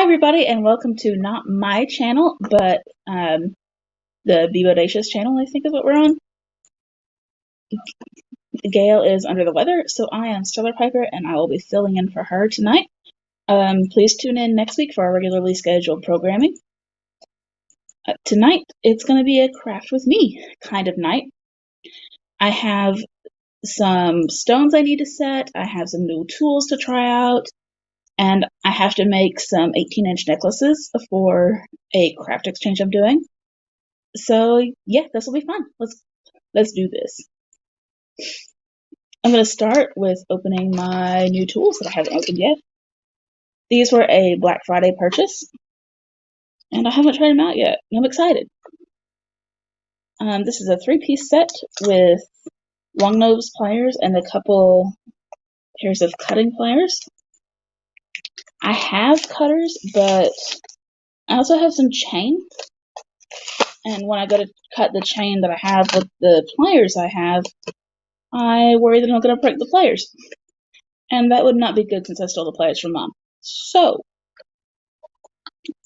everybody, and welcome to not my channel, but the Be Bodacious channel, I think is what we're on. Gayle is under the weather, so I am Stellarpiper, and I will be filling in for her tonight. Please tune in next week for our regularly scheduled programming. Tonight, it's going to be a craft with me kind of night. I have some stones I need to set, I have some new tools to try out, and I have to make some 18-inch necklaces for a craft exchange I'm doing. So yeah, this will be fun. Let's do this. I'm going to start with opening my new tools that I haven't opened yet. These were a Black Friday purchase, and I haven't tried them out yet. I'm excited. This is a 3-piece set with long nose pliers and a couple pairs of cutting pliers. I have cutters, but I also have some chain. And when I go to cut the chain that I have with the pliers I worry that I'm going to break the pliers. And that would not be good since I stole the pliers from Mom. So,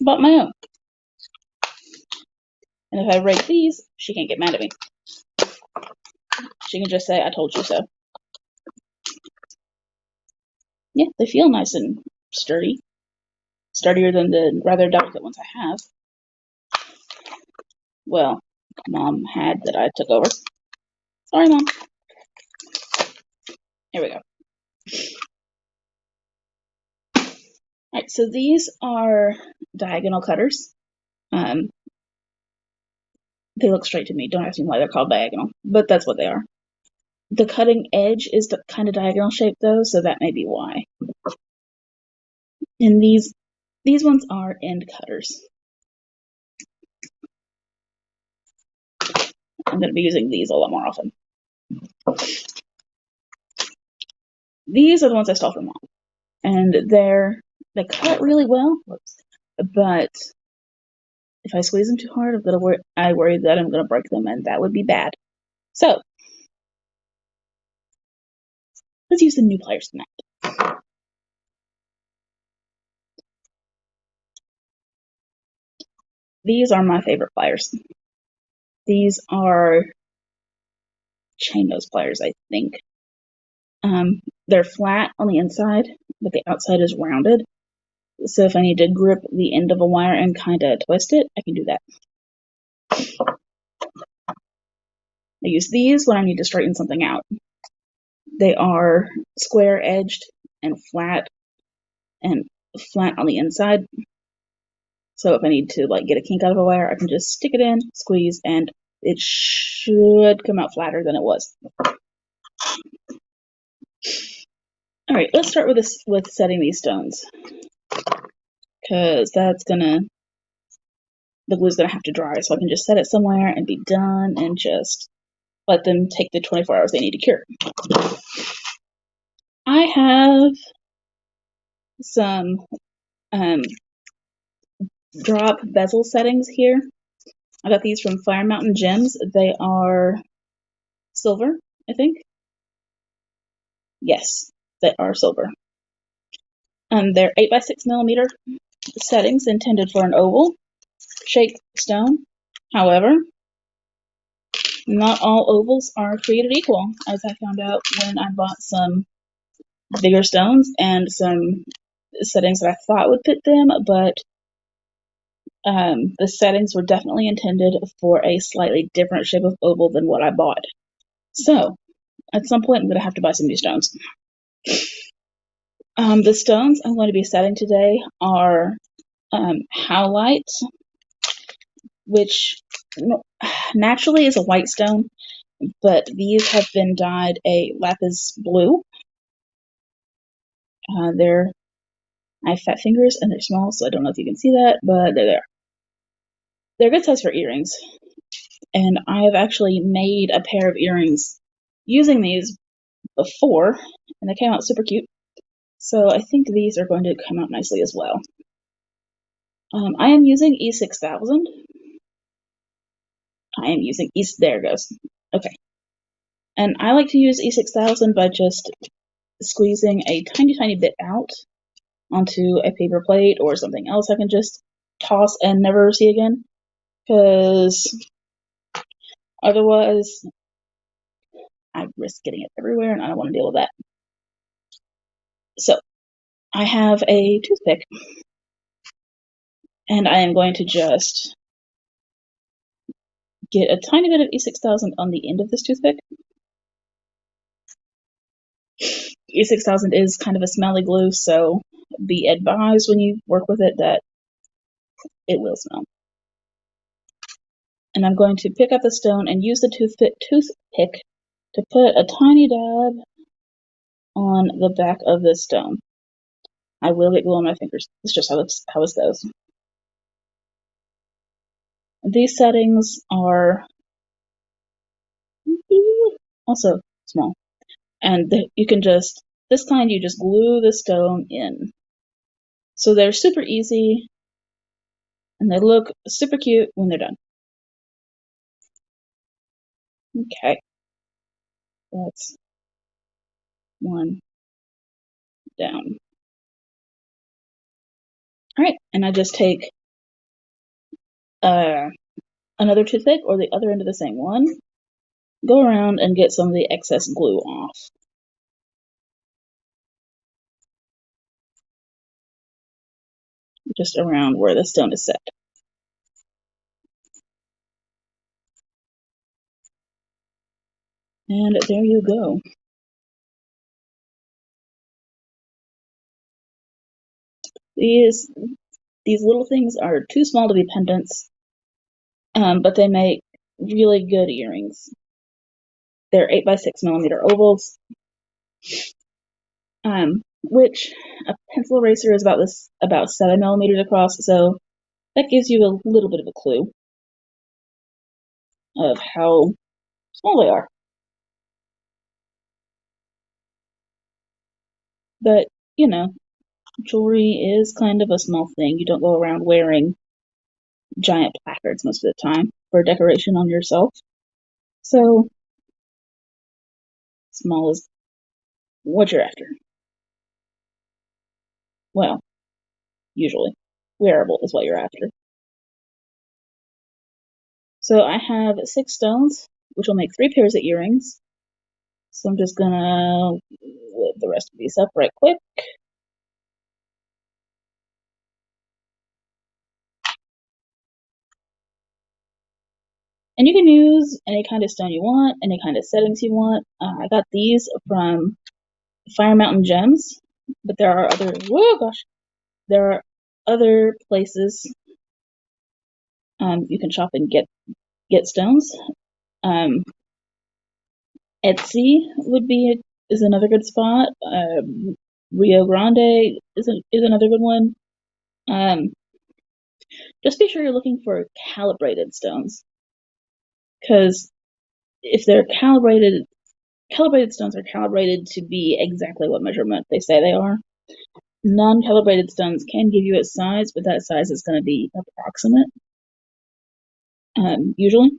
bought my own. And if I break these, she can't get mad at me. She can just say, I told you so. Yeah, they feel nice and sturdy. Sturdier than the rather delicate ones I have. Well, Mom had that I took over. Sorry, Mom. Here we go. Alright, so these are diagonal cutters. They look straight to me. Don't ask me why they're called diagonal, but that's what they are. The cutting edge is the kind of diagonal shape though, so that may be why. And these ones are end cutters. I'm going to be using these a lot more often. These are the ones I stole from Mom, and they cut really well. But if I squeeze them too hard, I worry that I'm going to break them, and that would be bad. So let's use the new pliers tonight. These are my favorite pliers. These are chain nose pliers, I think. They're flat on the inside, but the outside is rounded. So if I need to grip the end of a wire and kind of twist it, I can do that. I use these when I need to straighten something out. They are square edged and flat on the inside. So if I need to get a kink out of a wire, I can just stick it in, squeeze, and it should come out flatter than it was. All right, let's start with setting these stones, because the glue's gonna have to dry, so I can just set it somewhere and be done, and just let them take the 24 hours they need to cure. I have some drop bezel settings here. I got these from Fire Mountain Gems. They are silver, I think. Yes, they are silver. They're 8x6mm settings intended for an oval shaped stone. However, not all ovals are created equal, as I found out when I bought some bigger stones and some settings that I thought would fit them, but the settings were definitely intended for a slightly different shape of oval than what I bought. So, at some point I'm going to have to buy some new stones. The stones I'm going to be setting today are howlite, which naturally is a white stone, but these have been dyed a lapis blue. I have fat fingers and they're small, so I don't know if you can see that, but they're there. They're good size for earrings, and I have actually made a pair of earrings using these before, and they came out super cute. So I think these are going to come out nicely as well. I am using E6000. There it goes. Okay. And I like to use E6000 by just squeezing a tiny, tiny bit out onto a paper plate or something else I can just toss and never see again, because otherwise I risk getting it everywhere and I don't want to deal with that. So I have a toothpick and I am going to just get a tiny bit of E6000 on the end of this toothpick. E6000 is kind of a smelly glue, so be advised when you work with it that it will smell. And I'm going to pick up the stone and use the toothpick to put a tiny dab on the back of this stone. I will get glue on my fingers. It's just how this goes. These settings are also small. And you can just, this kind you just glue the stone in. So they're super easy and they look super cute when they're done. Okay, that's one down. All right, and I just take another toothpick or the other end of the same one, go around and get some of the excess glue off. Just around where the stone is set. And there you go. These little things are too small to be pendants, but they make really good earrings. They're 8x6mm ovals, which a pencil eraser is about 7mm across, so that gives you a little bit of a clue of how small they are. But, you know, jewelry is kind of a small thing. You don't go around wearing giant placards most of the time for decoration on yourself. So, small is what you're after. Well, usually. Wearable is what you're after. So I have 6 stones, which will make 3 pairs of earrings. So I'm just gonna whip the rest of these up right quick. And you can use any kind of stone you want, any kind of settings you want. I got these from Fire Mountain Gems, but there are other, there are other places you can shop and get stones. Etsy is another good spot. Rio Grande is another good one. Just be sure you're looking for calibrated stones, because if they're calibrated stones are calibrated to be exactly what measurement they say they are. Non-calibrated stones can give you a size, but that size is going to be approximate, usually.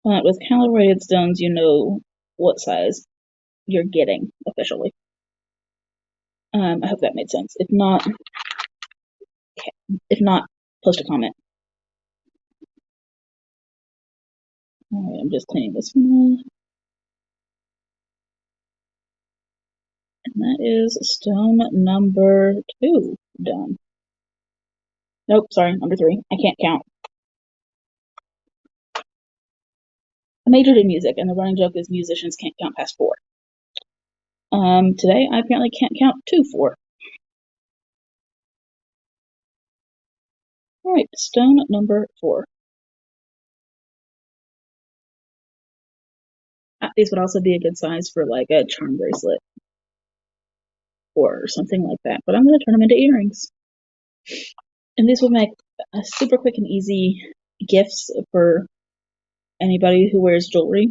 But with calibrated stones, you know what size you're getting officially. I hope that made sense. If not, post a comment. Alright, I'm just cleaning this one up. And that is stone number 2 done. Nope, sorry, number 3. I can't count. I majored in music, and the running joke is musicians can't count past 4. Today I apparently can't count to 4. Alright, stone number 4. These would also be a good size for like a charm bracelet or something like that, but I'm going to turn them into earrings. And these will make super quick and easy gifts for anybody who wears jewelry.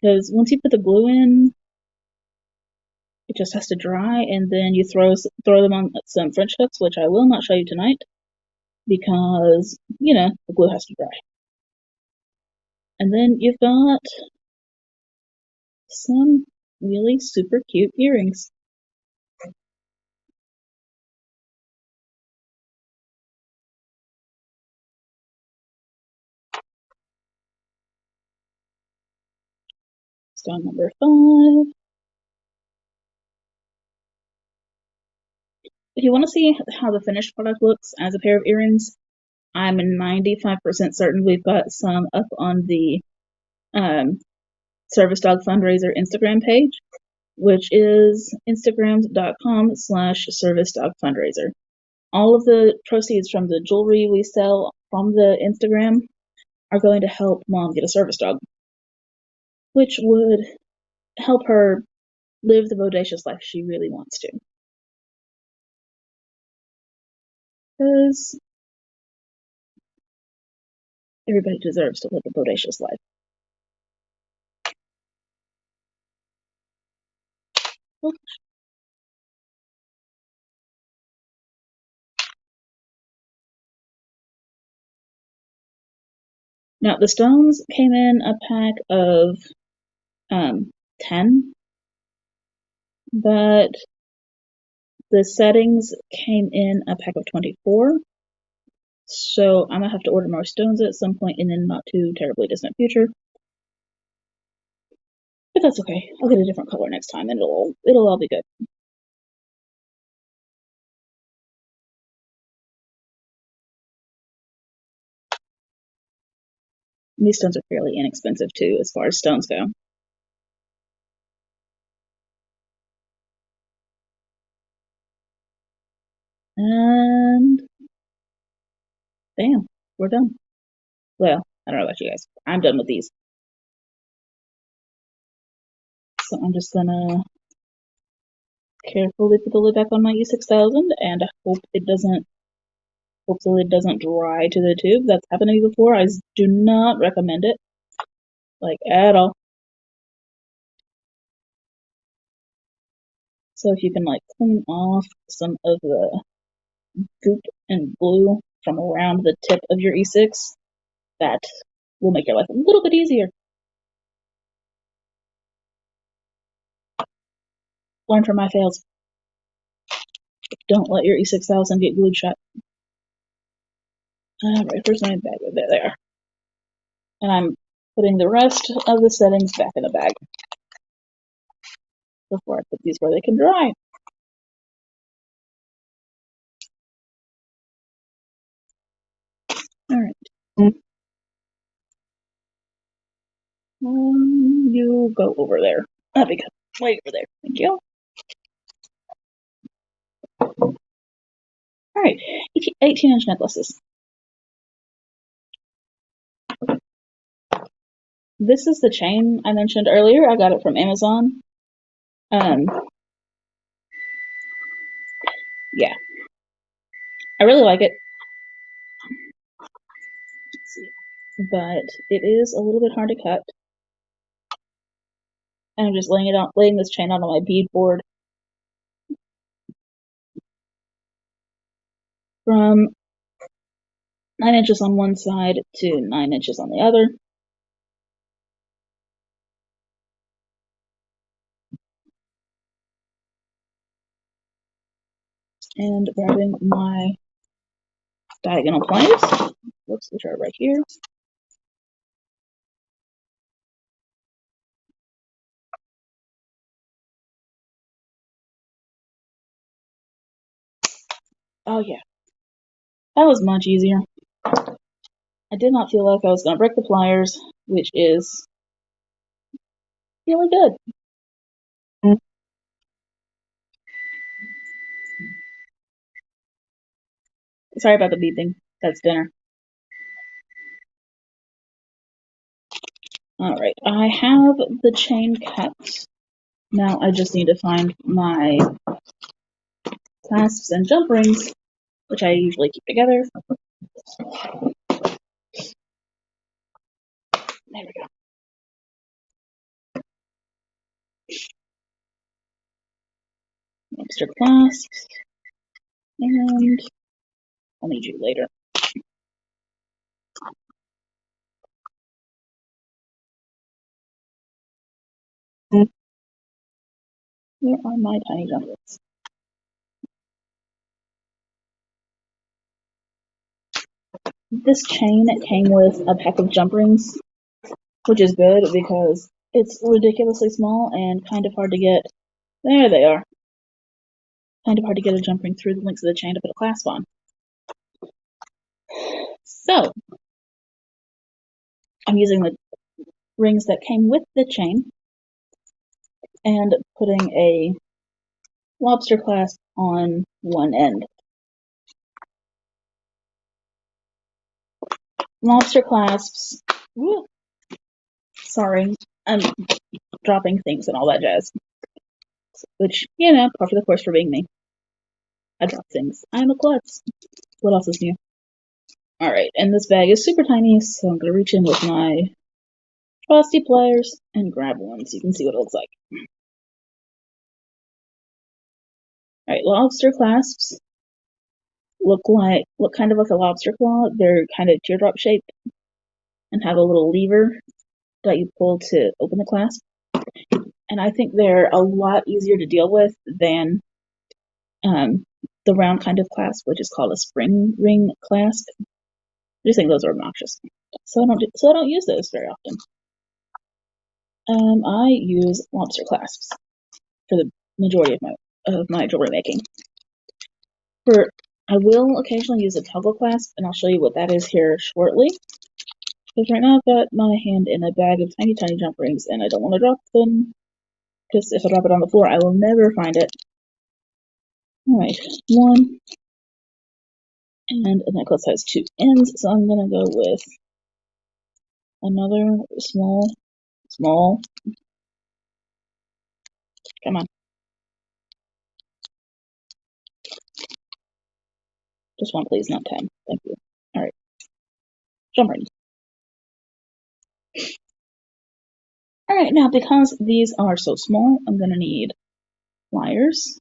Because once you put the glue in, it just has to dry, and then you throw them on some French hooks, which I will not show you tonight, because, you know, the glue has to dry. And then you've got some really super cute earrings. Stone number 5. If you want to see how the finished product looks as a pair of earrings, I'm 95% certain we've got some up on the Service Dog Fundraiser Instagram page, which is instagram.com/Service Dog Fundraiser. All of the proceeds from the jewelry we sell from the Instagram are going to help Mom get a service dog, which would help her live the bodacious life she really wants to. Because everybody deserves to live a bodacious life. Oops. Now, the stones came in a pack of 10, but the settings came in a pack of 24. So I'm gonna have to order more stones at some point in the not too terribly distant future. But that's okay. I'll get a different color next time and it'll all be good. And these stones are fairly inexpensive too, as far as stones go. And bam, we're done. Well, I don't know about you guys. I'm done with these. So I'm just gonna carefully put the lid back on my E6000 and hope the lid doesn't dry to the tube. That's happened to me before. I do not recommend it, like, at all. So if you can, like, clean off some of the goop and glue from around the tip of your E6, that will make your life a little bit easier. Learn from my fails. Don't let your E6000 get glued shut. Alright, where's my bag? There they are. And I'm putting the rest of the settings back in the bag before I put these where they can dry. Alright. You go over there. That'd be good. Wait over there. Thank you. Alright, 18-inch necklaces. This is the chain I mentioned earlier. I got it from Amazon. Yeah. I really like it. Let's see. But it is a little bit hard to cut. And I'm just laying this chain out on my bead board from 9 inches on one side to 9 inches on the other. And grabbing my diagonal pliers, which are right here. Oh yeah, that was much easier. I did not feel like I was going to break the pliers, which is really good. Sorry about the beeping. That's dinner. Alright, I have the chain cut. Now I just need to find my clasps and jump rings, which I usually keep together. There we go. Extra clasps. And I'll need you later. Where are my tiny jump rings? This chain came with a pack of jump rings, which is good because it's ridiculously small and kind of hard to get. There they are. Kind of hard to get a jump ring through the links of the chain to put a clasp on. So, I'm using the rings that came with the chain and putting a lobster clasp on one end. Lobster clasps, woo, sorry, I'm dropping things and all that jazz. Which, you know, par for the course for being me. I drop things. I'm a klutz. What else is new? Alright, and this bag is super tiny, so I'm gonna reach in with my trusty pliers and grab one so you can see what it looks like. Alright, lobster clasps look kind of like a lobster claw. They're kind of teardrop shaped and have a little lever that you pull to open the clasp. And I think they're a lot easier to deal with than the round kind of clasp, which is called a spring ring clasp. I just think those are obnoxious. So I don't use those very often. I use lobster clasps for the majority of my jewelry making. I will occasionally use a toggle clasp, and I'll show you what that is here shortly. Because right now I've got my hand in a bag of tiny, tiny jump rings, and I don't want to drop them. Because if I drop it on the floor, I will never find it. Alright, one. And a necklace has two ends, so I'm gonna go with another small. Come on. Just one, please, not 10. Thank you. Alright. Jump rings. Alright, now because these are so small, I'm gonna need pliers.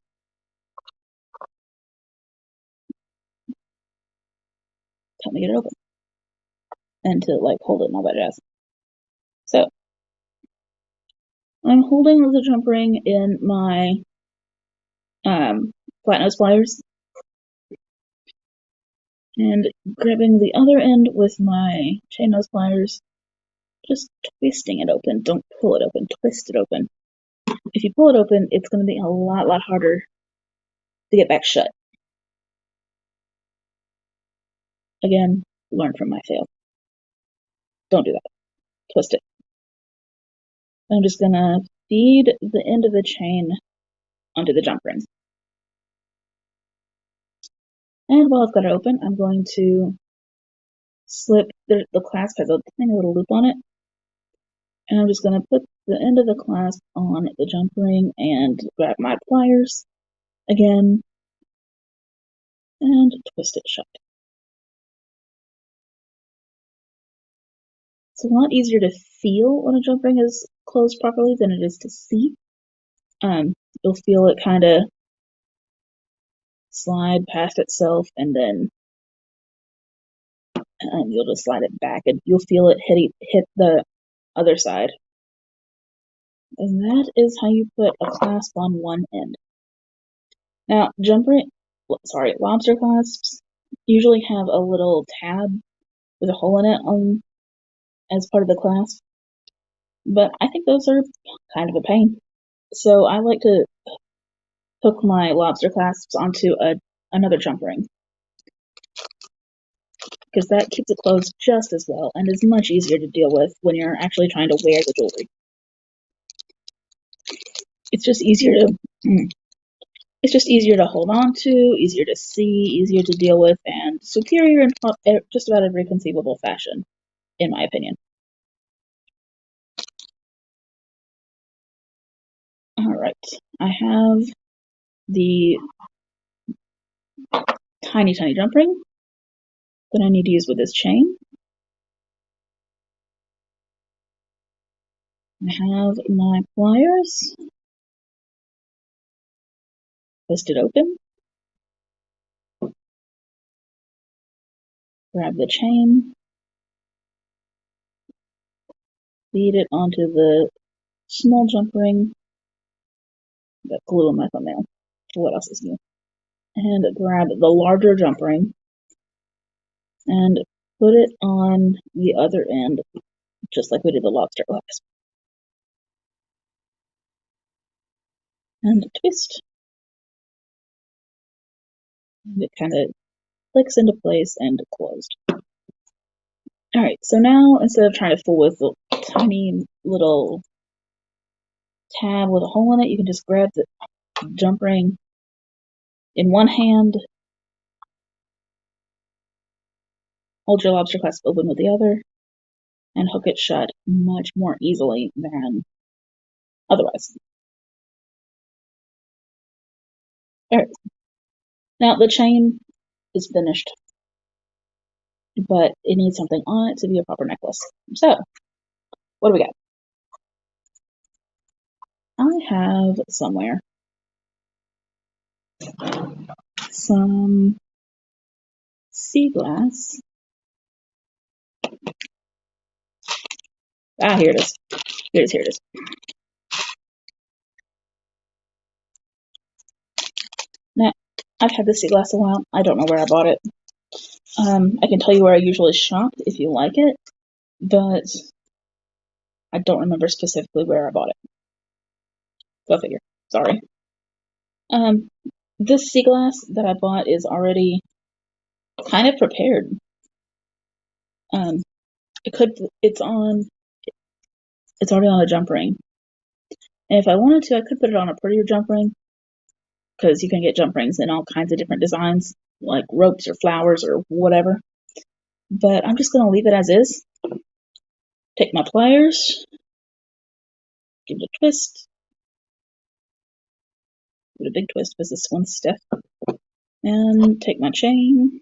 Help me get it open. And to like hold it and all that jazz. So I'm holding the jump ring in my flat nose pliers and grabbing the other end with my chain nose pliers, just twisting it open. Don't pull it open, twist it open. If you pull it open, it's going to be a lot harder to get back shut. Again, learn from my fail. Don't do that. Twist it. I'm just going to feed the end of the chain onto the jump ring. And while I've got it open, I'm going to slip, the clasp has a tiny little loop on it, and I'm just going to put the end of the clasp on the jump ring and grab my pliers again and twist it shut. It's a lot easier to feel when a jump ring is closed properly than it is to see. You'll feel it kind of slide past itself, and then you'll just slide it back, and you'll feel it hit the other side. And that is how you put a clasp on one end. Now, lobster clasps usually have a little tab with a hole in it as part of the clasp, but I think those are kind of a pain. So I like to hook my lobster clasps onto another jump ring, because that keeps it closed just as well and is much easier to deal with when you're actually trying to wear the jewelry. It's just easier to hold on to, easier to see, easier to deal with, and superior in just about every conceivable fashion, in my opinion. Alright, I have the tiny jump ring that I need to use with this chain. I have my pliers. Twist it open. Grab the chain. Feed it onto the small jump ring. Got glue on my thumbnail. What else is new? And grab the larger jump ring and put it on the other end, just like we did the lobster clasp. And twist. And it kind of clicks into place and closed. Alright, so now instead of trying to fool with the tiny little tab with a hole in it, you can just grab the jump ring in one hand, hold your lobster clasp open with the other, and hook it shut much more easily than otherwise. Alright, now the chain is finished, but it needs something on it to be a proper necklace. So, what do we got? I have somewhere some sea glass. Ah, here it is. Here it is. Now, I've had this sea glass a while. I don't know where I bought it. I can tell you where I usually shop if you like it, but I don't remember specifically where I bought it. Go figure. Sorry. This sea glass that I bought is already kind of prepared. It's already on a jump ring. And if I wanted to, I could put it on a prettier jump ring, because you can get jump rings in all kinds of different designs, like ropes or flowers or whatever. But I'm just going to leave it as is. Take my pliers, give it a twist. Give it a big twist because this one's stiff. And take my chain.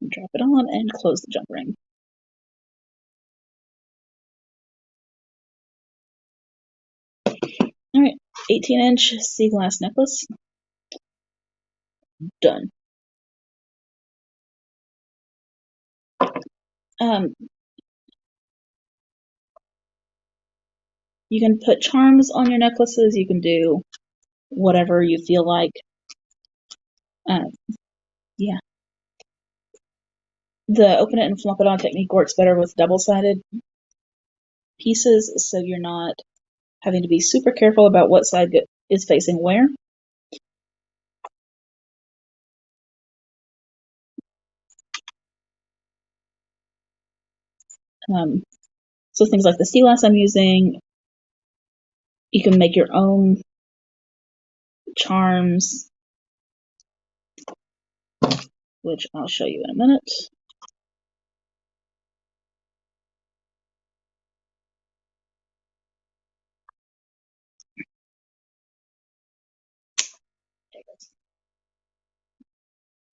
And drop it on and close the jump ring. Alright, 18-inch sea glass necklace. Done. You can put charms on your necklaces. You can do whatever you feel like. Yeah. The open it and flop it on technique works better with double-sided pieces, so you're not having to be super careful about what side is facing where. So things like the sea glass I'm using, you can make your own charms, which I'll show you in a minute.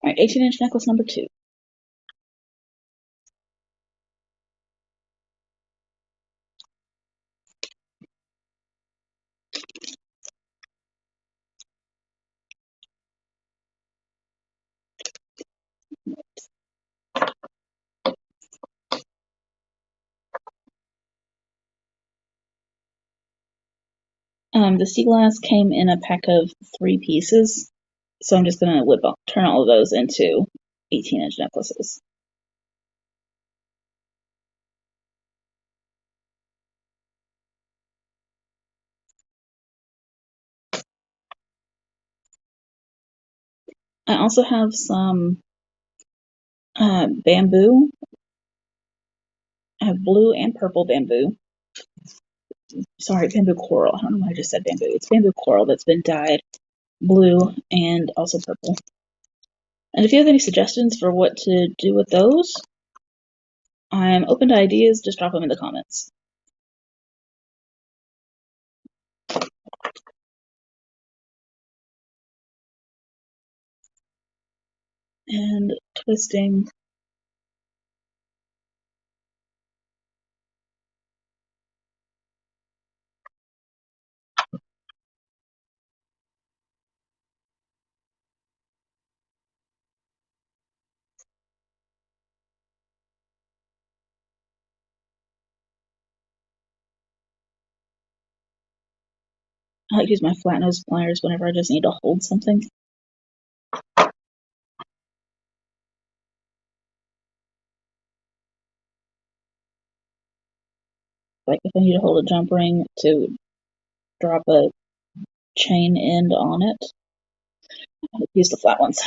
Alright, 18-inch necklace number 2. The sea glass came in a pack of 3 pieces, so I'm just going to turn all of those into 18-inch necklaces. I also have some bamboo. I have blue and purple bamboo. Sorry, bamboo coral. I don't know why I just said bamboo. It's bamboo coral that's been dyed blue and also purple. And if you have any suggestions for what to do with those, I'm open to ideas. Just drop them in the comments. And twisting. I like to use my flat nose pliers whenever I just need to hold something. Like if I need to hold a jump ring to drop a chain end on it, I use the flat ones.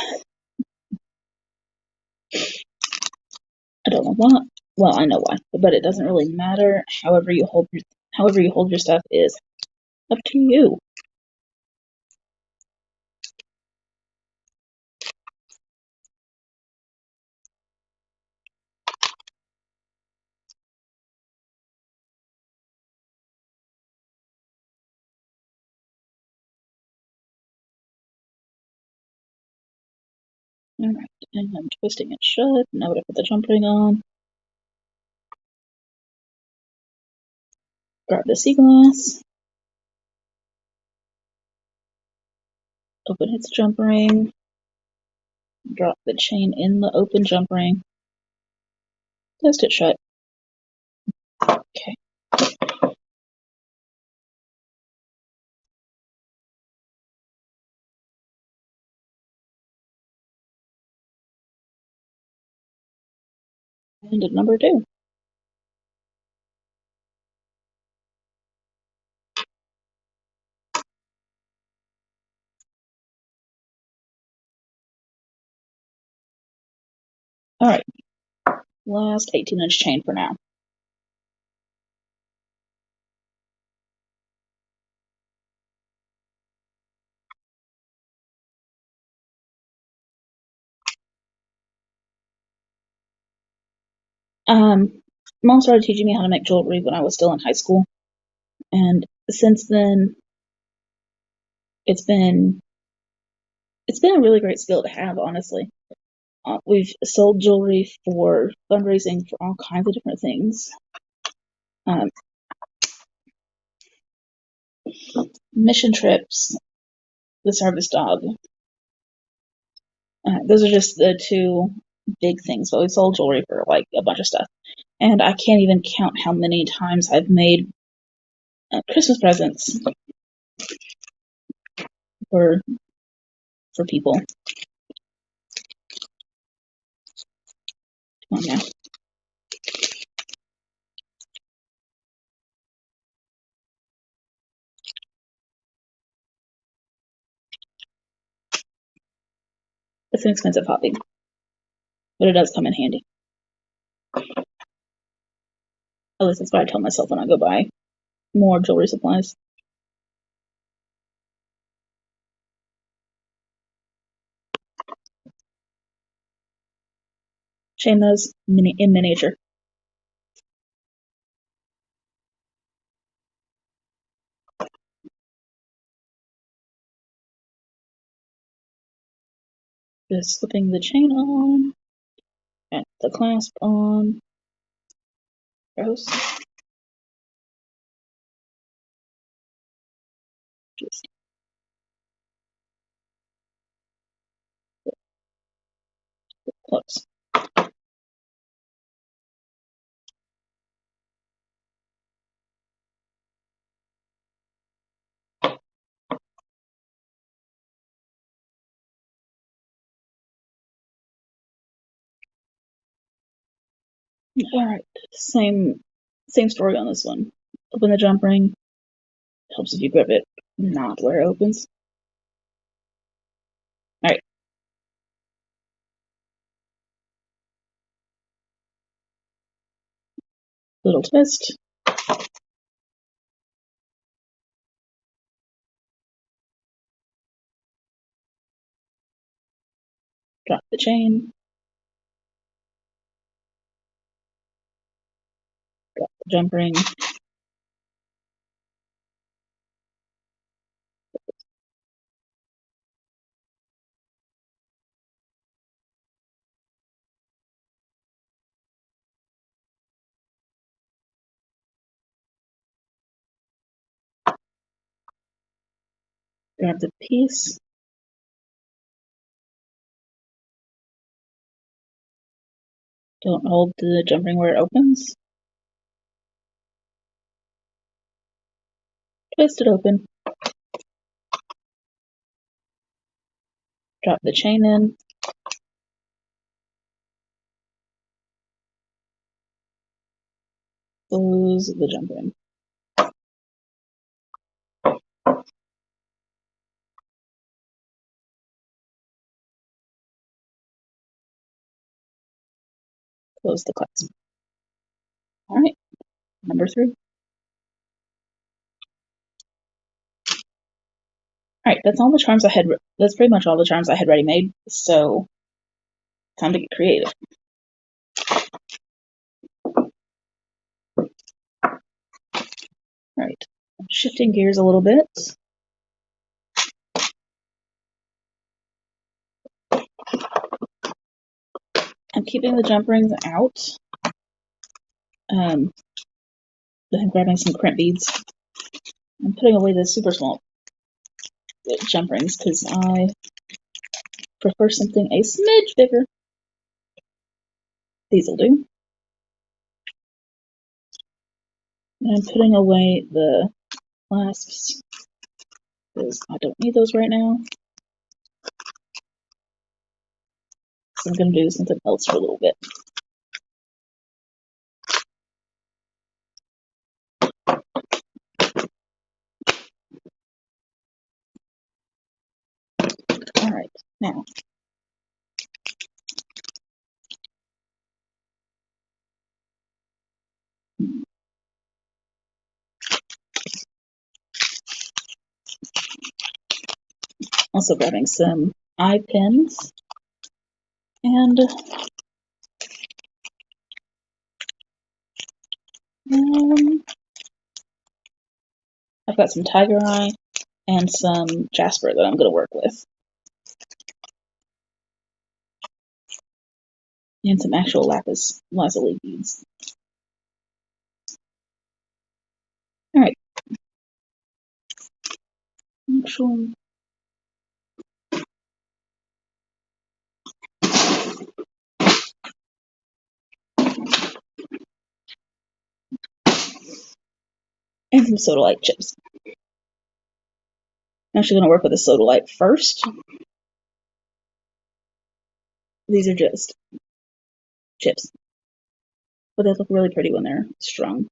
I don't know why. Well, I know why, but it doesn't really matter. However you hold your stuff is up to you. Alright, and I'm twisting it shut. Now to put the jump ring on. Grab the sea glass. Open its jump ring. Drop the chain in the open jump ring. Twist it shut. Okay. And at number 2. Alright. Last 18-inch chain for now. Mom started teaching me how to make jewelry when I was still in high school. And since then, it's been a really great skill to have, honestly. We've sold jewelry for fundraising for all kinds of different things. Mission trips, the service dog. Those are just the 2 big things, but we've sold jewelry for like a bunch of stuff. And I can't even count how many times I've made Christmas presents for people. Come on now. It's an expensive hobby, but it does come in handy. At least that's what I tell myself when I go buy more jewelry supplies. Chain those in miniature. Just slipping the chain on, and the clasp on. Gross. Just close. Alright, same story on this one. Open the jump ring. Helps if you grip it not where it opens. Alright. Little twist. Drop the chain. Drop the jump ring. Grab the piece. Don't hold the jump ring where it opens. Twist it open. Drop the chain in. Close the jump ring. Close the clasp. All right, number 3. All right, that's all the charms I had. That's pretty much all the charms I had ready made. So, time to get creative. All right, shifting gears a little bit. I'm keeping the jump rings out. I'm grabbing some crimp beads. I'm putting away the super small jump rings because I prefer something a smidge bigger. These will do. And I'm putting away the clasps because I don't need those right now. So I'm going to do something else for a little bit. All right, now also grabbing some eye pins and I've got some tiger eye and some jasper that I'm going to work with. And some actual lapis lazuli beads. Alright. Actual. And some sodalite chips. I'm actually going to work with the sodalite first. These are just chips. But they look really pretty when they're strung.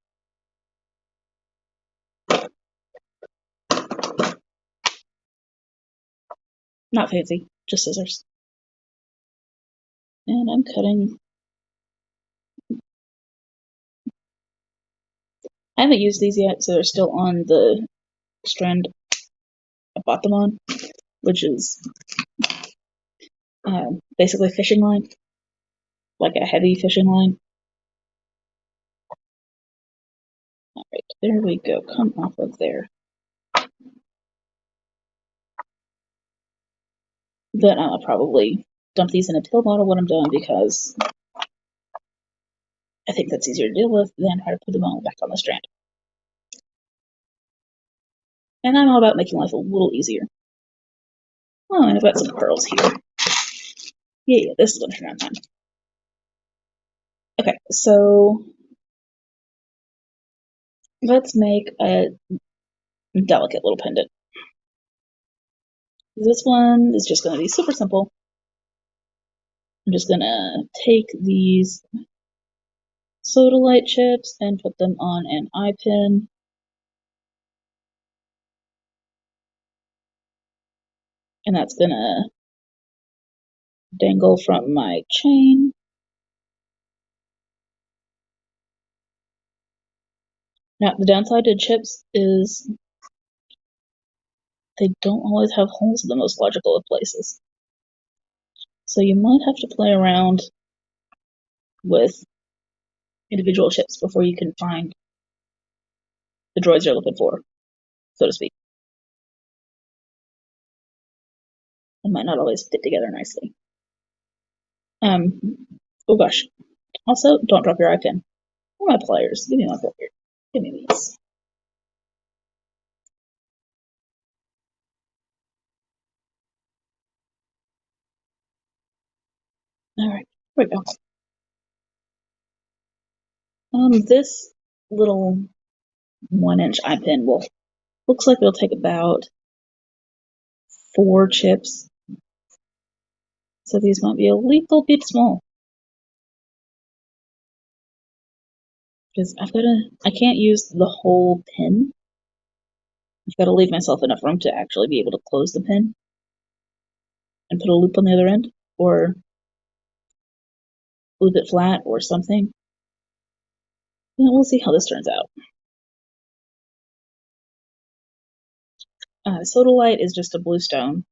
Not fancy, just scissors. And I'm cutting. I haven't used these yet, so they're still on the strand I bought them on, which is basically fishing line, like a heavy fishing line. Alright, there we go. Come off of there. Then I'll probably dump these in a pill bottle when I'm done because I think that's easier to deal with than try to put them all back on the strand. And I'm all about making life a little easier. Oh, and I've got some pearls here. Yeah, this is going to turn out fine. Okay, so let's make a delicate little pendant. This one is just going to be super simple. I'm just going to take these sodalite chips and put them on an eye pin. And that's going to dangle from my chain. Now, the downside to chips is they don't always have holes in the most logical of places. So you might have to play around with individual chips before you can find the droids you're looking for, so to speak. It might not always fit together nicely. Oh gosh. Also, don't drop your eye pin. Or my pliers. Give me my pliers. Give me these. Alright, here we go. This little 1-inch eye pin looks like it'll take about 4 chips So these might be a little bit small. Because I can't use the whole pin. I've got to leave myself enough room to actually be able to close the pin and put a loop on the other end, or loop it flat or something. And we'll see how this turns out. Sodalite is just a blue stone.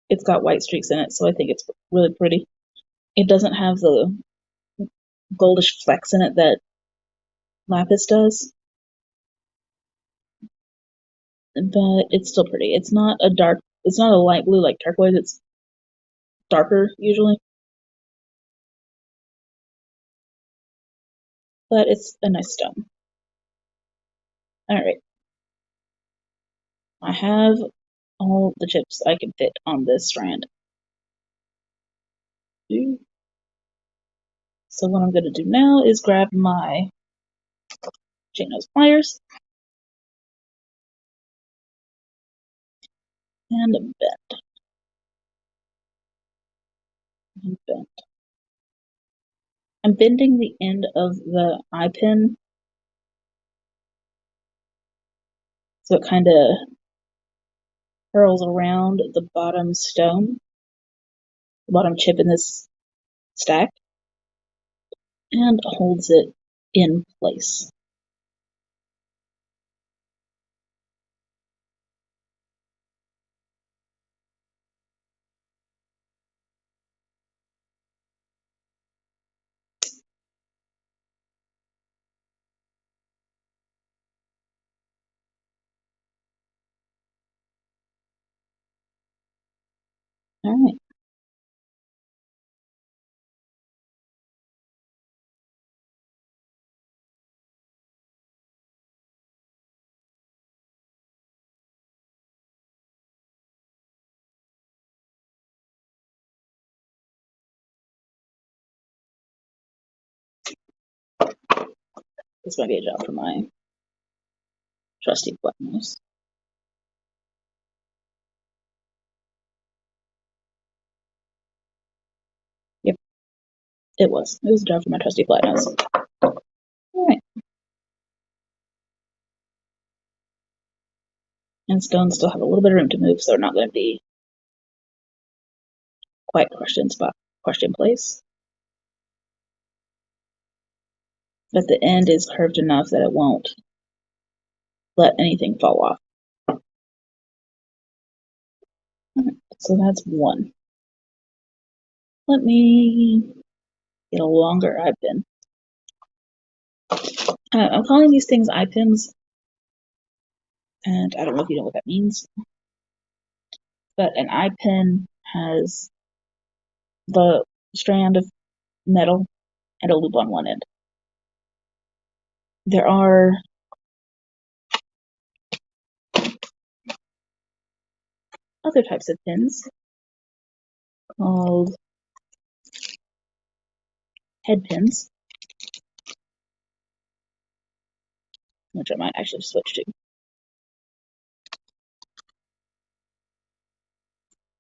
It's got white streaks in it, so I think it's really pretty. It doesn't have the goldish flecks in it that lapis does, but it's still pretty. It's not a light blue like turquoise, it's darker usually. But it's a nice stone. Alright. I have all the chips I can fit on this strand. So what I'm going to do now is grab my chain-nose pliers and bend. And bend. I'm bending the end of the eye pin so it kind of curls around the bottom stone, the bottom chip in this stack, and holds it in place. Alright. This might be a job for my trusty Pliers. Yep, it was. It was a job for my trusty Pliers. Alright. And stones still have a little bit of room to move, so they're not going to be quite crushed in place. But the end is curved enough that it won't let anything fall off. Alright, so that's one. Let me get a longer eye pin. I'm calling these things eye pins, and I don't know if you know what that means, but an eye pin has the strand of metal and a loop on one end. There are other types of pins called head pins, which I might actually switch to.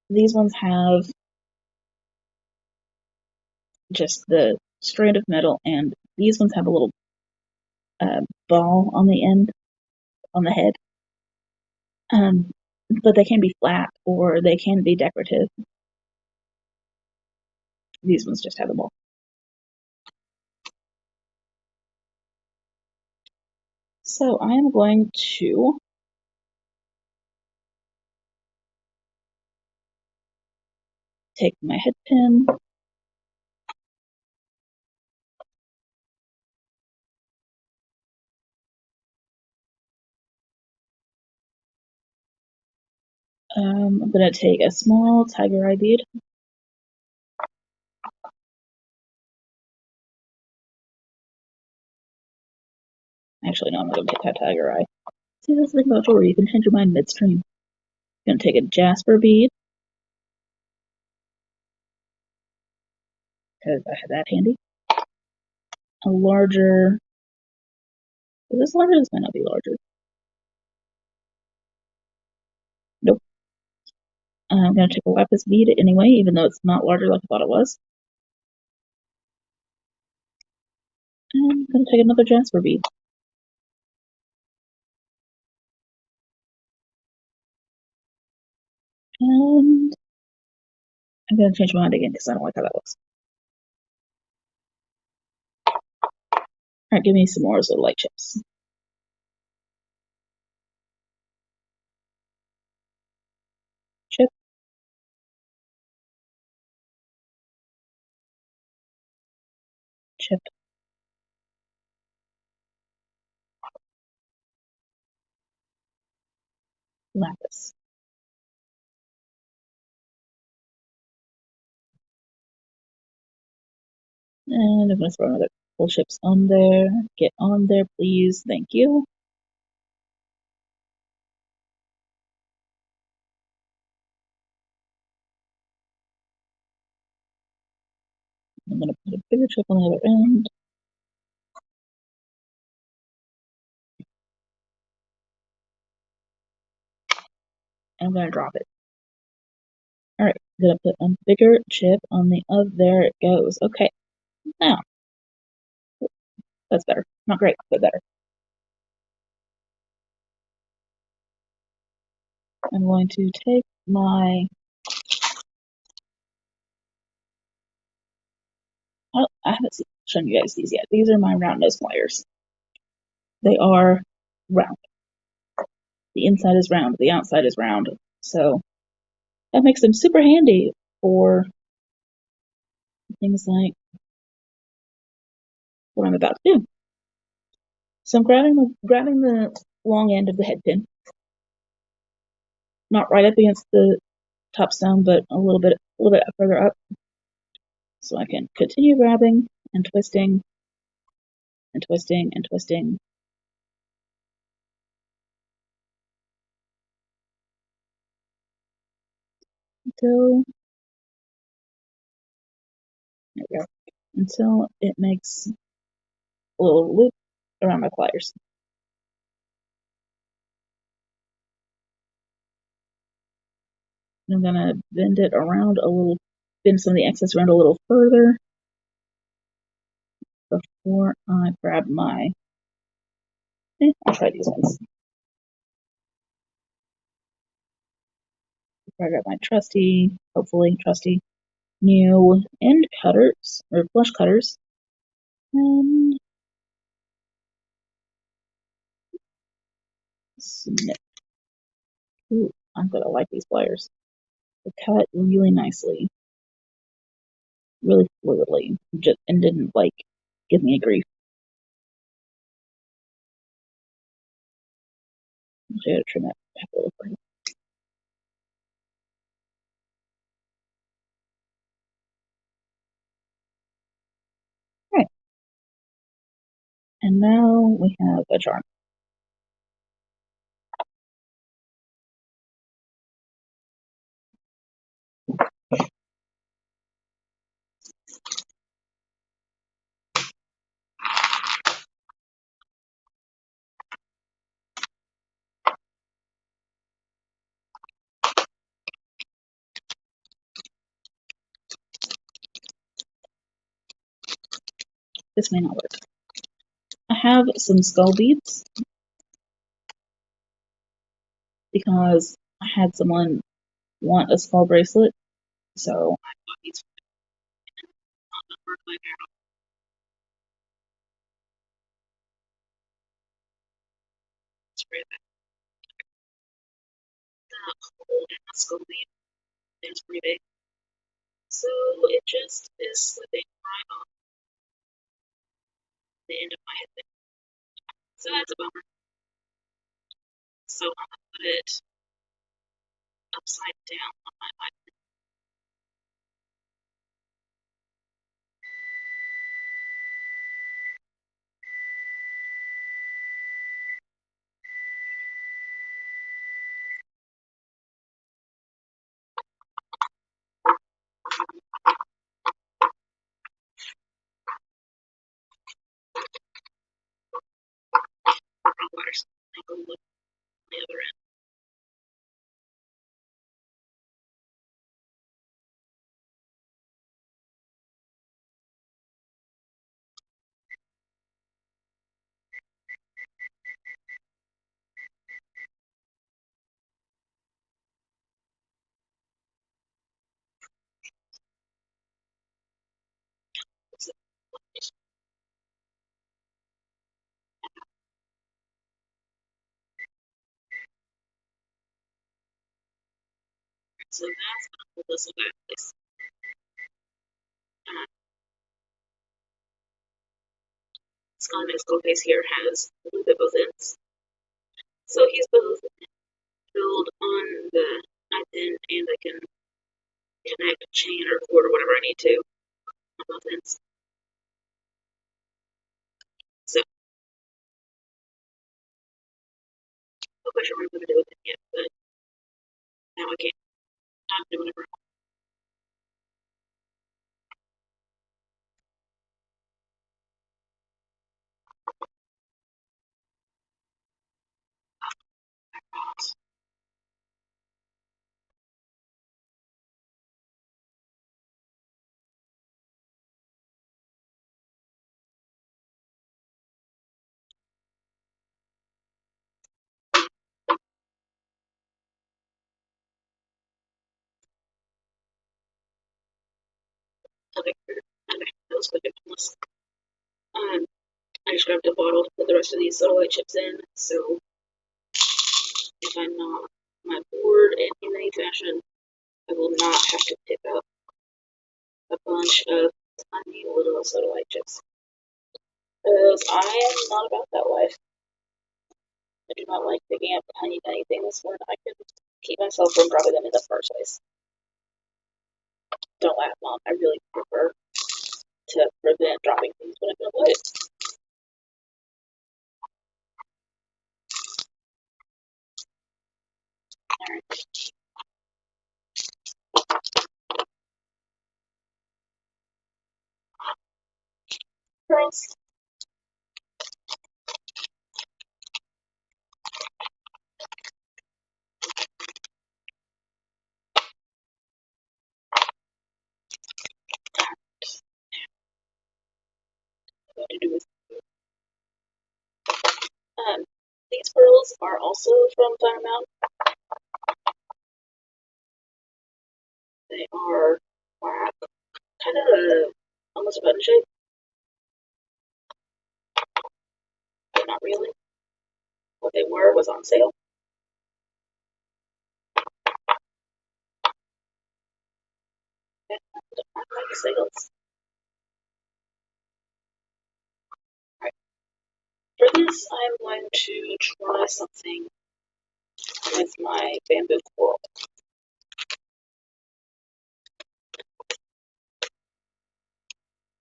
These ones have just the strand of metal, and these ones have a little ball on the end, on the head. But they can be flat or they can be decorative. These ones just have a ball. So I am going to take my head pin, I'm going to take a small tiger eye bead. Actually, no, I'm not going to take that tiger eye. See, that's the thing about jewelry, you can change your mind midstream. I'm going to take a jasper bead, because I had that handy. A larger, is this larger? This might not be larger. Nope. I'm going to take a lapis bead anyway, even though it's not larger like I thought it was. And I'm going to take another jasper bead. And I'm going to change my mind again because I don't like how that looks. Alright, give me some more of those little light chips. Chip. Chip. Lapis. And I'm going to throw another couple chips on there. Get on there, please. Thank you. I'm going to put a bigger chip on the other end. And I'm going to drop it. Alright, I'm going to put a bigger chip on the other. There it goes. Okay, now. That's better. Not great, but better. I'm going to take my... Oh, I haven't shown you guys these yet. These are my round nose pliers. They are round. The inside is round, the outside is round. So that makes them super handy for things like what I'm about to do. So I'm grabbing the long end of the head pin, not right up against the top stone, but a little bit further up, so I can continue grabbing and twisting and twisting and twisting. Until there we go. Until it makes a little loop around my pliers. I'm gonna bend it around a little, bend some of the excess around a little further before I grab my, I'll try these ones. Before I grab my trusty, hopefully trusty, new end cutters, or flush cutters. And snip. Ooh, I'm gonna like these pliers. They cut really nicely, really fluidly, and didn't like give me a grief. I'm going to trim that back a little further. Alright. And now we have a charm. This may not work. I have some skull beads because I had someone want a skull bracelet, so I bought these. Spray that hole in my skull bead. It's pretty big, so it just is slipping right off the end of my head. So that's a bummer. So I'm gonna put it upside down on my eye. And go look on the other end. So that's going to hold us in that place. Scott's skull face here has a loop at both ends. So he's both filled on the ninth end, and I can connect a chain or cord or whatever I need to on both ends. So, I'm not quite sure what I'm going to do with it yet, but now I can. I'm doing whatever. Okay, that was quick and painless. I just grabbed a bottle to put the rest of these soda light chips in, so if I'm not my board in any fashion, I will not have to pick up a bunch of tiny little soda light chips. Because I am not about that life. I do not like picking up tiny things when I can keep myself from dropping them in the first place. Don't laugh, Mom. I really prefer to prevent dropping things when I can avoid it. Alright. Girls. What to do with these pearls are also from Fire Mountain. They are black, kind of almost a button shape, but not really. What they were was on sale. And I like sales. Right. For this, I'm going to try something with my bamboo coral.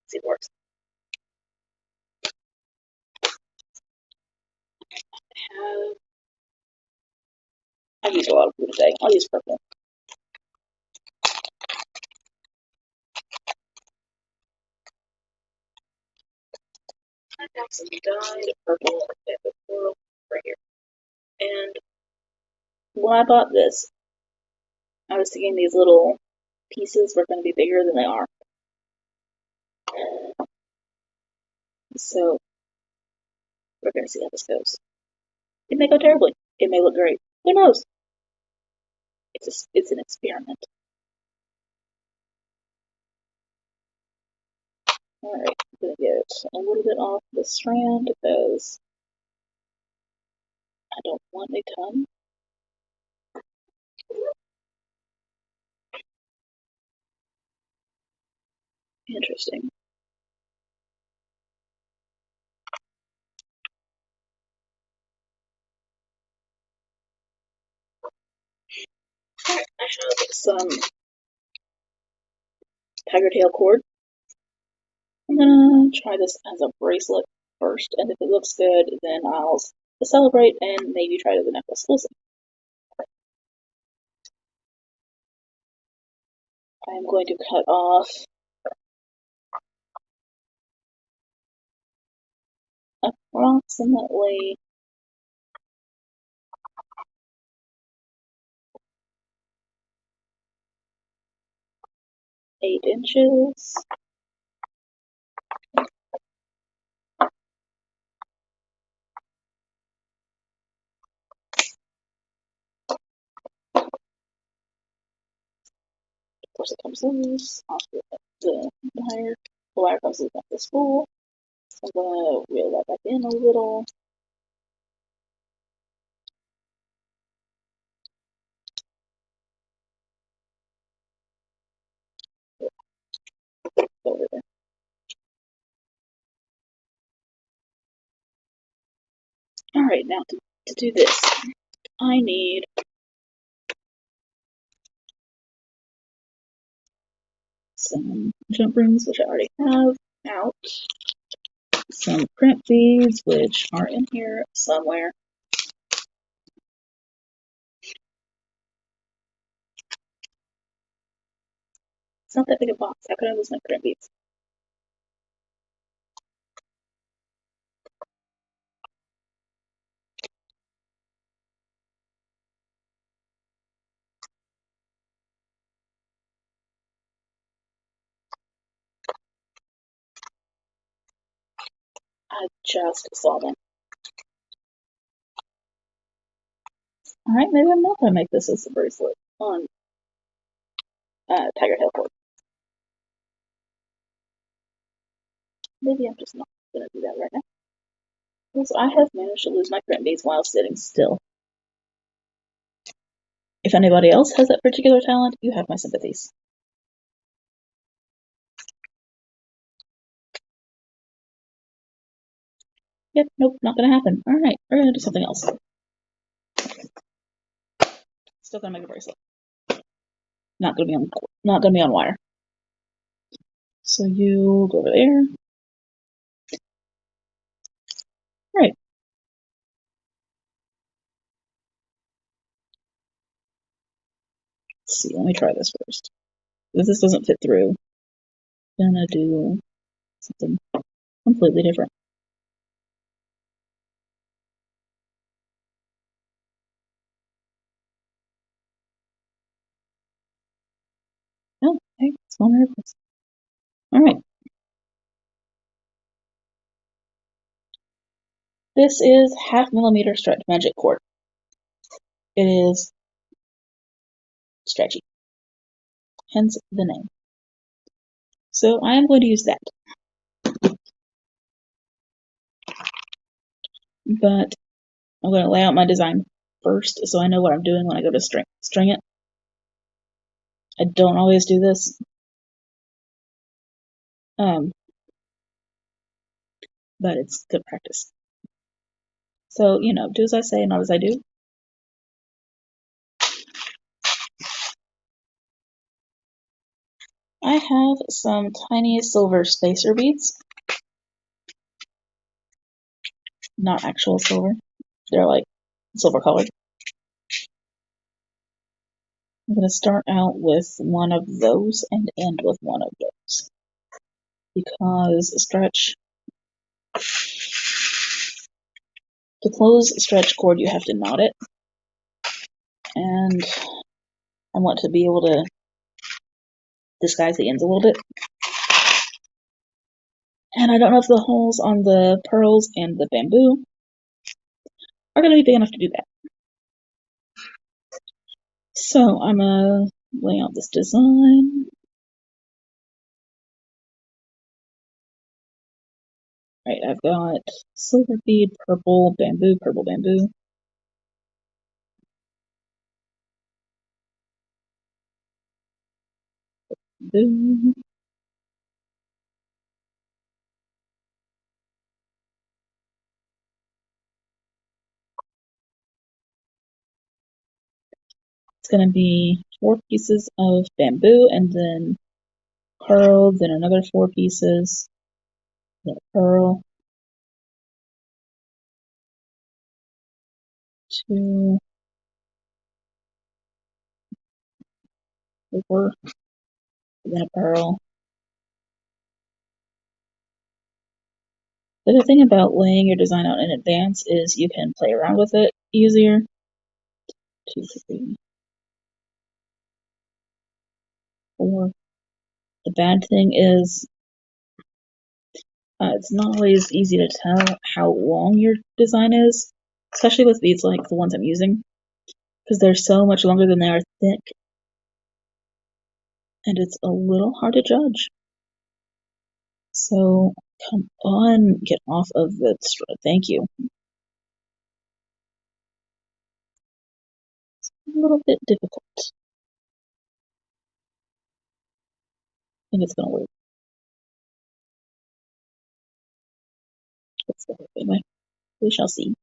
See if it works. I've used a lot of blue today. I'll use purple. I have some dyed purple bamboo coral right here. And when I bought this, I was thinking these little pieces were going to be bigger than they are. So we're going to see how this goes. It may go terribly. It may look great. Who knows? It's an experiment. Alright, I'm going to get a little bit off the strand because I don't want a ton. Interesting. Alright, I have some tiger tail cord. I'm gonna try this as a bracelet first, and if it looks good, then I'll celebrate and maybe try the necklace. We'll see. I'm going to cut off approximately 8 inches. Of course, it comes loose. I'll screw up the wire. The wire comes loose off the spool. So I'm gonna reel that back in a little. Alright, now to do this, I need some jump rings, which I already have out, some print beads, which are in here somewhere. It's not that big a box. How could I lose my print beads? I just saw them. Alright, maybe I'm not going to make this as a bracelet on tiger tail cord. Maybe I'm just not going to do that right now. Because I have managed to lose my print beads while sitting still. If anybody else has that particular talent, you have my sympathies. Yep, nope, not gonna happen. Alright, we're gonna do something else. Still gonna make a bracelet. Not gonna be on wire. So you go over there. Right. Let's see, let me try this first. If this doesn't fit through, I'm gonna do something completely different. Oh, hey, small miracles. Alright. This is 1/2 millimeter stretch magic cord. It is stretchy, hence the name. So I am going to use that. But I'm going to lay out my design first so I know what I'm doing when I go to string it. I don't always do this. But it's good practice. So, do as I say, not as I do. I have some tiny silver spacer beads. Not actual silver. They're like silver colored. I'm going to start out with one of those and end with one of those. Because to close stretch cord, you have to knot it. And I want to be able to disguise the ends a little bit. And I don't know if the holes on the pearls and the bamboo are going to be big enough to do that. So I'm going to lay out this design. Right, I've got silver bead, purple bamboo, purple bamboo. Bamboo. It's going to be 4 pieces of bamboo and then pearl, then another 4 pieces, then pearl, 2, 4, then a pearl. The good thing about laying your design out in advance is you can play around with it easier. 2, 3, 4. The bad thing is it's not always easy to tell how long your design is, especially with beads like the ones I'm using, because they're so much longer than they are thick, and it's a little hard to judge. So, come on, get off of the strut. Thank you. It's a little bit difficult. I think it's gonna work. Anyway, we shall see.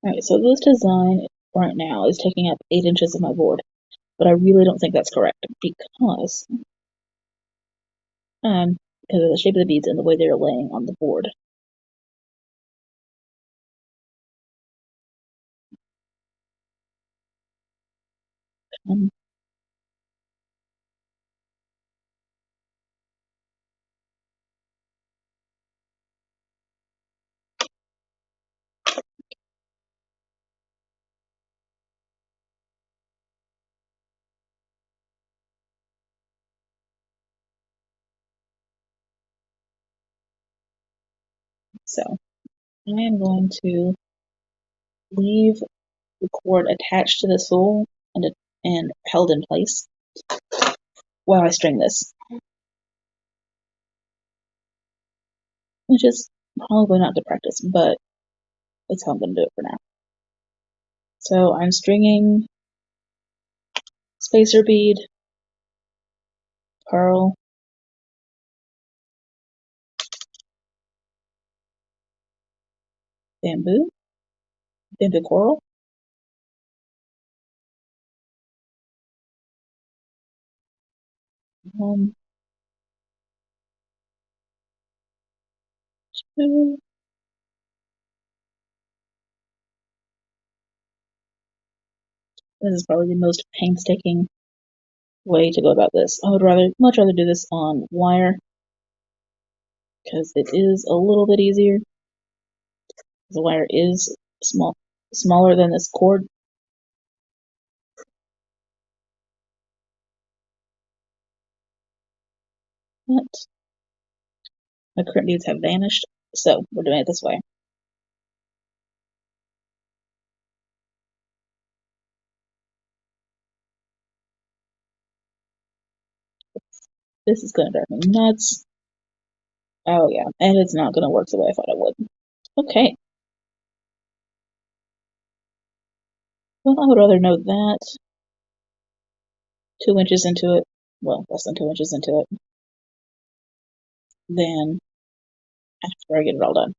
Alright, so this design right now is taking up 8 inches of my board, but I really don't think that's correct because of the shape of the beads and the way they're laying on the board. So I am going to leave the cord attached to the sole and held in place while I string this, which is probably not good practice, but that's how I'm going to do it for now. So I'm stringing spacer bead, pearl, bamboo coral, one, two, this is probably the most painstaking way to go about this. I would much rather do this on wire because it is a little bit easier. The wire is smaller than this cord. But my current beads have vanished, so we're doing it this way. This is gonna drive me nuts. Oh yeah, and it's not gonna work the way I thought it would. Okay. Well, I would rather know that 2 inches into it, well, less than 2 inches into it, than after I get it all done.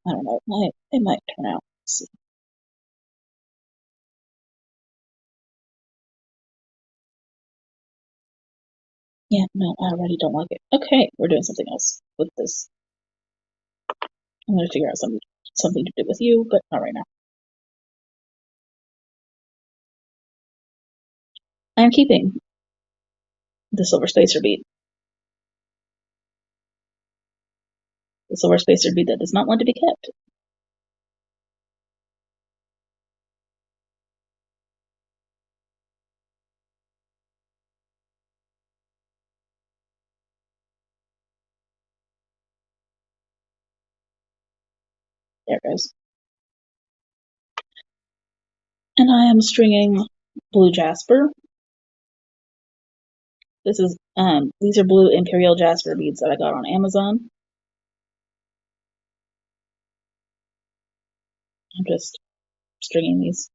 I don't know. It might turn out. Let's see. Yeah, no, I already don't like it. Okay, we're doing something else with this. I'm gonna figure out something to do with you, but not right now. I'm keeping the silver spacer bead. The silver spacer bead that does not want to be kept. There it goes. And I am stringing blue jasper. These are blue imperial jasper beads that I got on Amazon. I'm just stringing these.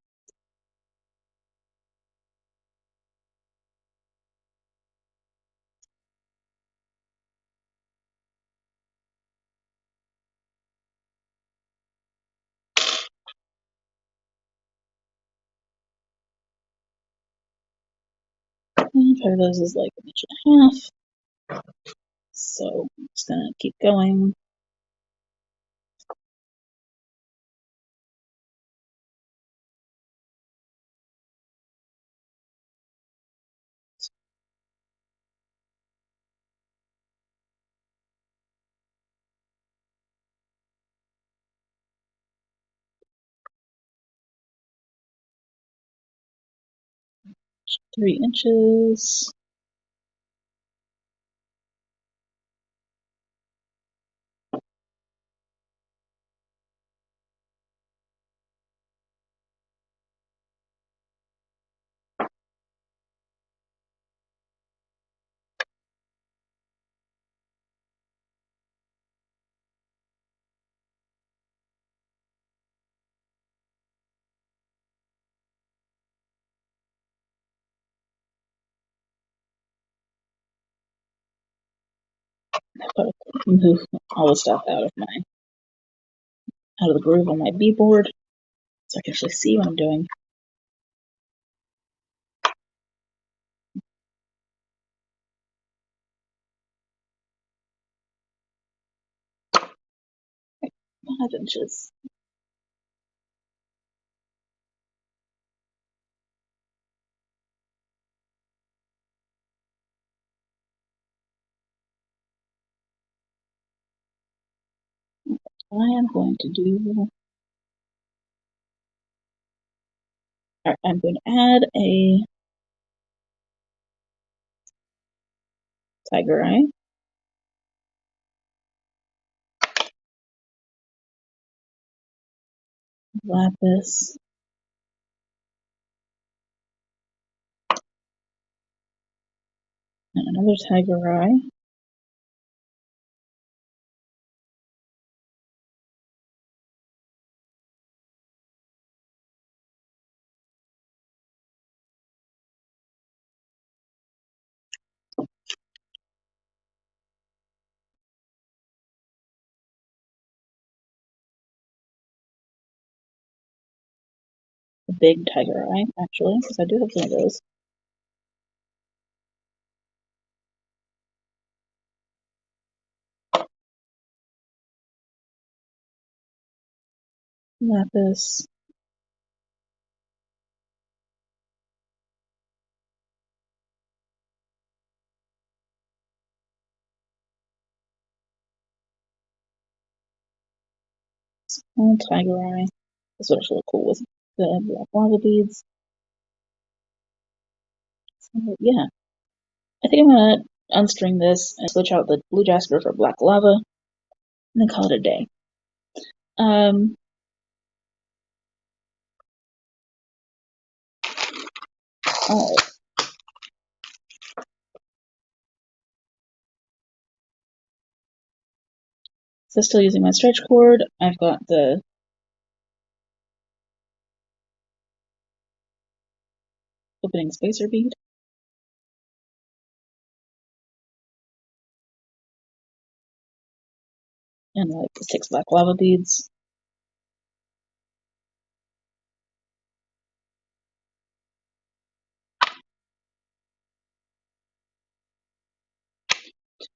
And part of those is like 1.5 inches. So I'm just gonna keep going. Three inches. Move all the stuff out of my out of the groove on my beadboard so I can actually see what I'm doing. Okay, 5 inches. I am going to do. I'm going to add a tiger eye. Lapis. And another tiger eye. A big tiger eye, actually, because I do have some of those. Lapis. Small tiger eye. This would actually look cool with the black lava beads. So, yeah. I think I'm gonna unstring this and switch out the blue jasper for black lava and then call it a day. Alright. So still using my stretch cord, I've got the opening spacer bead. And like 6 black lava beads.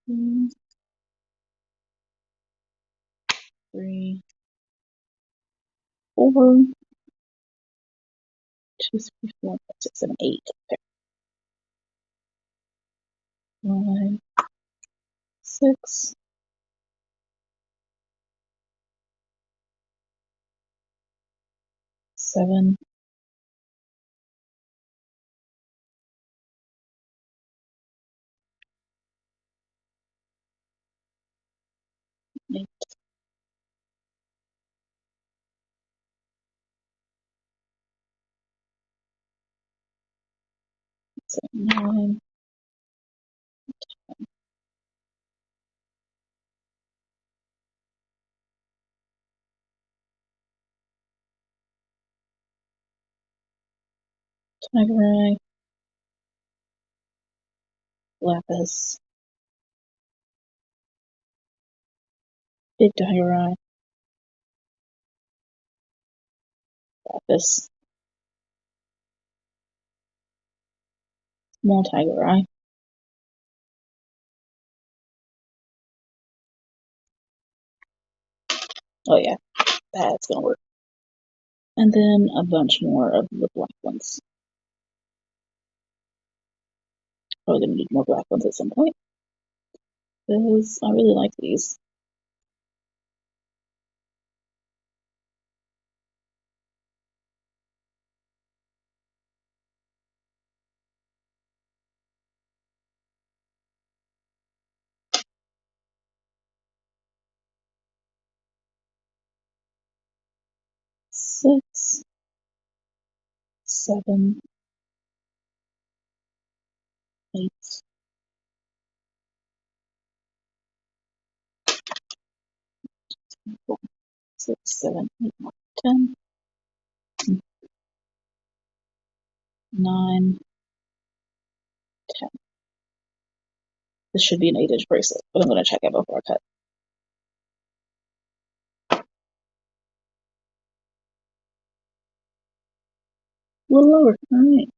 Two, 3, 4, 2, 3, 4, 5, 6, 7, 8. Okay. 5, 6, 7, 8, 7, 9, tiger eye, lapis, big tiger eye, lapis, small tiger eye. Oh yeah, that's gonna work. And then a bunch more of the black ones. Probably gonna need more black ones at some point, because I really like these. Six, 7, 8, 4, 6, 7, 8, 10, 9, 10. This should be an 8-inch bracelet, but I'm gonna check it before I cut. little lower. Alright.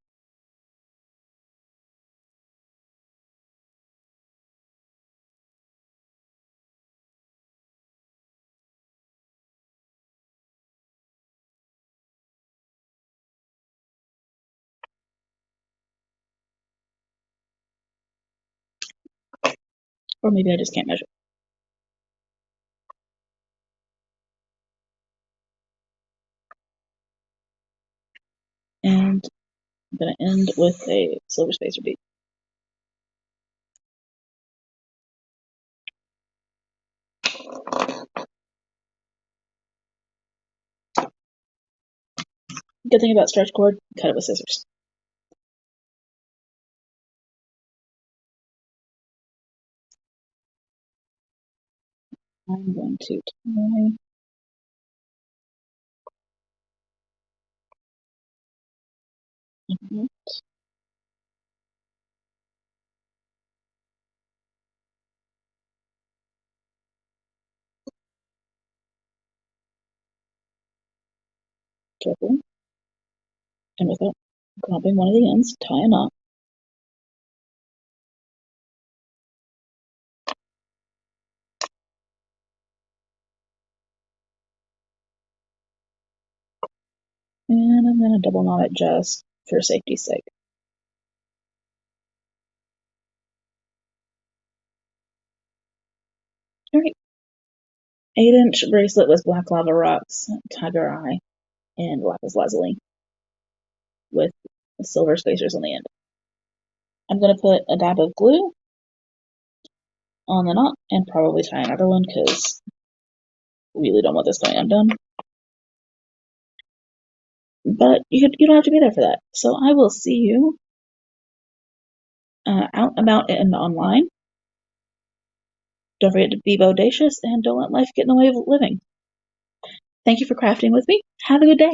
Or maybe I just can't measure. And I'm going to end with a silver spacer bead. Good thing about stretch cord, cut it with scissors. I'm going to tie it. Carefully. And without grabbing one of the ends, tie a knot. And I'm going to double knot it just for safety's sake. Alright. 8-inch bracelet with black lava rocks, tiger eye, and lapis lazuli with silver spacers on the end. I'm going to put a dab of glue on the knot and probably tie another one because I really don't want this going undone. But you don't have to be there for that. So I will see you out about and online. Don't forget to be bodacious and don't let life get in the way of living. Thank you for crafting with me. Have a good day.